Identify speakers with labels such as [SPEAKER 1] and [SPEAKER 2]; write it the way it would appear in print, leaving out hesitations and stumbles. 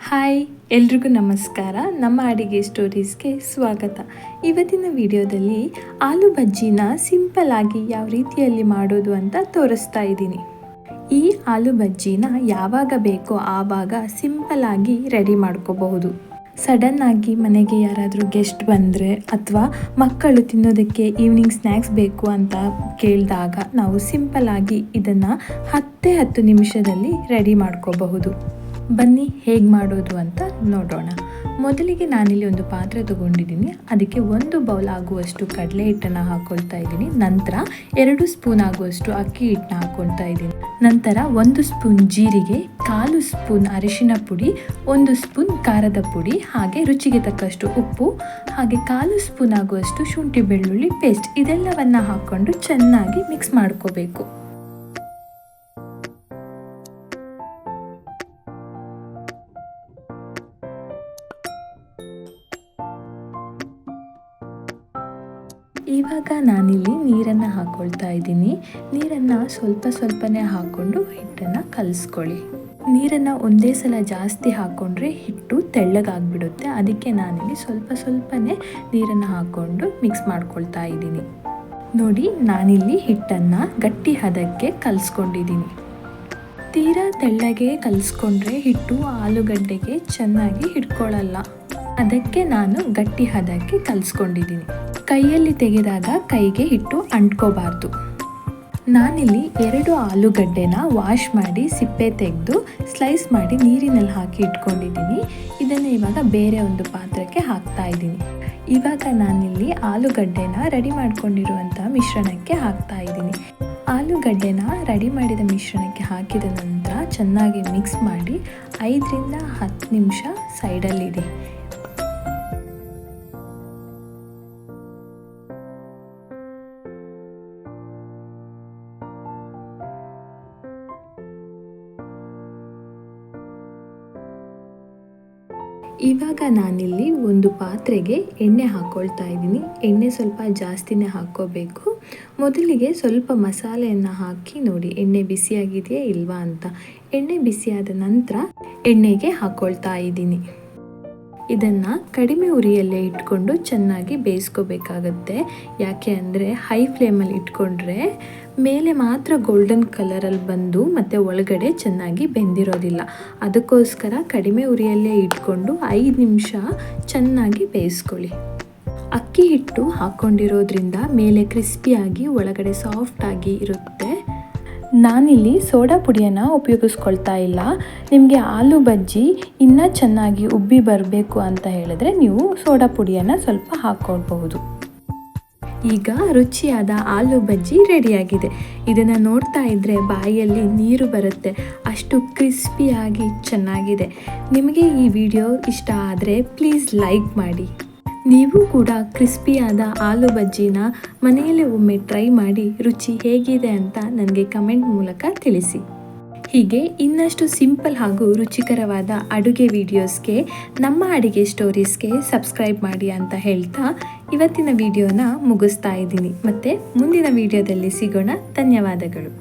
[SPEAKER 1] Hi ಎಲ್ರಿಗೂ ನಮಸ್ಕಾರ. ನಮ್ಮ ಅಡಿಗೆ ಸ್ಟೋರೀಸ್ಗೆ ಸ್ವಾಗತ. ಇವತ್ತಿನ ವಿಡಿಯೋದಲ್ಲಿ ಆಲೂ ಬಜ್ಜಿನ ಸಿಂಪಲ್ ಆಗಿ ಯಾವ ರೀತಿಯಲ್ಲಿ ಮಾಡೋದು ಅಂತ ತೋರಿಸ್ತಾ ಇದ್ದೀನಿ. ಈ ಆಲೂ ಬಜ್ಜಿನ ಯಾವಾಗ ಬೇಕೋ ಆವಾಗ ಸಿಂಪಲ್ ಆಗಿ ರೆಡಿ ಮಾಡ್ಕೋಬಹುದು. ಸಡನ್ ಆಗಿ ಮನೆಗೆ ಯಾರಾದರೂ ಗೆಸ್ಟ್ ಬಂದರೆ ಅಥವಾ ಮಕ್ಕಳು ತಿನ್ನೋದಕ್ಕೆ ಈವ್ನಿಂಗ್ ಸ್ನ್ಯಾಕ್ಸ್ ಬೇಕು ಅಂತ ಕೇಳಿದಾಗ ನಾವು ಸಿಂಪಲ್ ಆಗಿ ಇದನ್ನು 10 ನಿಮಿಷದಲ್ಲಿ ರೆಡಿ ಮಾಡ್ಕೋಬಹುದು. ಬನ್ನಿ ಹೇಗೆ ಮಾಡೋದು ಅಂತ ನೋಡೋಣ. ಮೊದಲಿಗೆ ನಾನಿಲ್ಲಿ ಒಂದು ಪಾತ್ರೆ ತಗೊಂಡಿದ್ದೀನಿ. ಅದಕ್ಕೆ 1 ಬೌಲ್ ಆಗುವಷ್ಟು ಕಡಲೆ ಹಿಟ್ಟನ್ನು ಹಾಕ್ಕೊಳ್ತಾ ಇದ್ದೀನಿ. ನಂತರ 2 ಸ್ಪೂನ್ ಆಗುವಷ್ಟು ಅಕ್ಕಿ ಹಿಟ್ಟನ್ನ ಹಾಕ್ಕೊಳ್ತಾ ಇದ್ದೀನಿ. ನಂತರ 1 ಸ್ಪೂನ್ ಜೀರಿಗೆ, 1/4 ಸ್ಪೂನ್ ಅರಿಶಿನ ಪುಡಿ, 1 ಸ್ಪೂನ್ ಖಾರದ ಪುಡಿ, ಹಾಗೆ ರುಚಿಗೆ ತಕ್ಕಷ್ಟು ಉಪ್ಪು, ಹಾಗೆ 1/4 ಸ್ಪೂನ್ ಆಗುವಷ್ಟು ಶುಂಠಿ ಬೆಳ್ಳುಳ್ಳಿ ಪೇಸ್ಟ್, ಇದೆಲ್ಲವನ್ನು ಹಾಕ್ಕೊಂಡು ಚೆನ್ನಾಗಿ ಮಿಕ್ಸ್ ಮಾಡ್ಕೋಬೇಕು. ಇವಾಗ ನಾನಿಲ್ಲಿ ನೀರನ್ನು ಹಾಕ್ಕೊಳ್ತಾ ಇದ್ದೀನಿ. ನೀರನ್ನು ಸ್ವಲ್ಪನೇ ಹಾಕ್ಕೊಂಡು ಹಿಟ್ಟನ್ನು ಕಲಿಸ್ಕೊಳ್ಳಿ. ನೀರನ್ನು ಒಂದೇ ಸಲ ಜಾಸ್ತಿ ಹಾಕ್ಕೊಂಡ್ರೆ ಹಿಟ್ಟು ತೆಳ್ಳಗಾಗ್ಬಿಡುತ್ತೆ. ಅದಕ್ಕೆ ನಾನಿಲ್ಲಿ ಸ್ವಲ್ಪನೇ ನೀರನ್ನು ಹಾಕ್ಕೊಂಡು ಮಿಕ್ಸ್ ಮಾಡ್ಕೊಳ್ತಾ ಇದ್ದೀನಿ. ನೋಡಿ, ನಾನಿಲ್ಲಿ ಹಿಟ್ಟನ್ನು ಗಟ್ಟಿ ಹದಕ್ಕೆ ಕಲಿಸ್ಕೊಂಡಿದ್ದೀನಿ. ತೀರಾ ತೆಳ್ಳಗೆ ಕಲಿಸ್ಕೊಂಡ್ರೆ ಹಿಟ್ಟು ಆಲೂಗಡ್ಡೆಗೆ ಚೆನ್ನಾಗಿ ಹಿಡ್ಕೊಳ್ಳಲ್ಲ. ಅದಕ್ಕೆ ನಾನು ಗಟ್ಟಿ ಹದಕ್ಕೆ ಕಲಿಸ್ಕೊಂಡಿದ್ದೀನಿ. ಕೈಯಲ್ಲಿ ತೆಗೆದಾಗ ಕೈಗೆ ಹಿಟ್ಟು ಅಂಟ್ಕೋಬಾರ್ದು. ನಾನಿಲ್ಲಿ 2 ಆಲೂಗಡ್ಡೆನ ವಾಶ್ ಮಾಡಿ ಸಿಪ್ಪೆ ತೆಗೆದು ಸ್ಲೈಸ್ ಮಾಡಿ ನೀರಿನಲ್ಲಿ ಹಾಕಿ ಇಟ್ಕೊಂಡಿದ್ದೀನಿ. ಇದನ್ನು ಇವಾಗ ಬೇರೆ ಒಂದು ಪಾತ್ರಕ್ಕೆ ಹಾಕ್ತಾ ಇದ್ದೀನಿ. ಇವಾಗ ನಾನಿಲ್ಲಿ ಆಲೂಗಡ್ಡೆನ ರೆಡಿ ಮಾಡ್ಕೊಂಡಿರುವಂಥ ಮಿಶ್ರಣಕ್ಕೆ ಹಾಕ್ತಾ ಇದ್ದೀನಿ. ಆಲೂಗಡ್ಡೆನ ರೆಡಿ ಮಾಡಿದ ಮಿಶ್ರಣಕ್ಕೆ ಹಾಕಿದ ನಂತರ ಚೆನ್ನಾಗಿ ಮಿಕ್ಸ್ ಮಾಡಿ 5 ರಿಂದ 10 ನಿಮಿಷ ಸೈಡಲ್ಲಿಡಿ. ಇವಾಗ ನಾನಿಲ್ಲಿ ಒಂದು ಪಾತ್ರೆಗೆ ಎಣ್ಣೆ ಹಾಕ್ಕೊಳ್ತಾ ಇದ್ದೀನಿ. ಎಣ್ಣೆ ಸ್ವಲ್ಪ ಜಾಸ್ತಿನೇ ಹಾಕ್ಕೋಬೇಕು. ಮೊದಲಿಗೆ ಸ್ವಲ್ಪ ಮಸಾಲೆಯನ್ನು ಹಾಕಿ ನೋಡಿ ಎಣ್ಣೆ ಬಿಸಿಯಾಗಿದೆಯಾ ಇಲ್ವಾ ಅಂತ. ಎಣ್ಣೆ ಬಿಸಿಯಾದ ನಂತರ ಎಣ್ಣೆಗೆ ಹಾಕ್ಕೊಳ್ತಾ ಇದ್ದೀನಿ. ಇದನ್ನು ಕಡಿಮೆ ಉರಿಯಲ್ಲೇ ಇಟ್ಕೊಂಡು ಚೆನ್ನಾಗಿ ಬೇಯಿಸ್ಕೋಬೇಕಾಗತ್ತೆ. ಯಾಕೆ ಅಂದರೆ ಹೈ ಫ್ಲೇಮಲ್ಲಿ ಇಟ್ಕೊಂಡ್ರೆ ಮೇಲೆ ಮಾತ್ರ ಗೋಲ್ಡನ್ ಕಲರಲ್ಲಿ ಬಂದು ಮತ್ತು ಒಳಗಡೆ ಚೆನ್ನಾಗಿ ಬೆಂದಿರೋದಿಲ್ಲ. ಅದಕ್ಕೋಸ್ಕರ ಕಡಿಮೆ ಉರಿಯಲ್ಲೇ ಇಟ್ಕೊಂಡು 5 ನಿಮಿಷ ಚೆನ್ನಾಗಿ ಬೇಯಿಸ್ಕೊಳ್ಳಿ. ಅಕ್ಕಿ ಹಿಟ್ಟು ಹಾಕ್ಕೊಂಡಿರೋದ್ರಿಂದ ಮೇಲೆ ಕ್ರಿಸ್ಪಿಯಾಗಿ ಒಳಗಡೆ ಸಾಫ್ಟಾಗಿ ಇರುತ್ತೆ. ನಾನಿಲ್ಲಿ ಸೋಡಾ ಪುಡಿಯನ್ನು ಉಪಯೋಗಿಸ್ಕೊಳ್ತಾ ಇಲ್ಲ. ನಿಮಗೆ ಆಲೂ ಬಜ್ಜಿ ಇನ್ನೂ ಚೆನ್ನಾಗಿ ಉಬ್ಬಿ ಬರಬೇಕು ಅಂತ ಹೇಳಿದ್ರೆ ನೀವು ಸೋಡಾ ಪುಡಿಯನ್ನು ಸ್ವಲ್ಪ ಹಾಕ್ಕೊಳ್ಬಹುದು. ಈಗ ರುಚಿಯಾದ ಆಲೂ ಬಜ್ಜಿ ರೆಡಿಯಾಗಿದೆ. ಇದನ್ನು ನೋಡ್ತಾ ಇದ್ದರೆ ಬಾಯಲ್ಲಿ ನೀರು ಬರುತ್ತೆ, ಅಷ್ಟು ಕ್ರಿಸ್ಪಿಯಾಗಿ ಚೆನ್ನಾಗಿದೆ. ನಿಮಗೆ ಈ ವಿಡಿಯೋ ಇಷ್ಟ ಆದರೆ ಪ್ಲೀಸ್ ಲೈಕ್ ಮಾಡಿ. ನೀವು ಕೂಡ ಕ್ರಿಸ್ಪಿಯಾದ ಆಲೂ ಬಜ್ಜಿನ ಮನೆಯಲ್ಲೇ ಒಮ್ಮೆ ಟ್ರೈ ಮಾಡಿ ರುಚಿ ಹೇಗಿದೆ ಅಂತ ನನಗೆ ಕಮೆಂಟ್ ಮೂಲಕ ತಿಳಿಸಿ. ಹೀಗೆ ಇನ್ನಷ್ಟು ಸಿಂಪಲ್ ಹಾಗೂ ರುಚಿಕರವಾದ ಅಡುಗೆ ವಿಡಿಯೋಸ್ಗೆ ನಮ್ಮ ಅಡಿಗೆ ಸ್ಟೋರೀಸ್ಗೆ ಸಬ್ಸ್ಕ್ರೈಬ್ ಮಾಡಿ ಅಂತ ಹೇಳ್ತಾ ಇವತ್ತಿನ ವಿಡಿಯೋನ ಮುಗಿಸ್ತಾ ಇದ್ದೀನಿ. ಮತ್ತು ಮುಂದಿನ ವಿಡಿಯೋದಲ್ಲಿ ಸಿಗೋಣ. ಧನ್ಯವಾದಗಳು.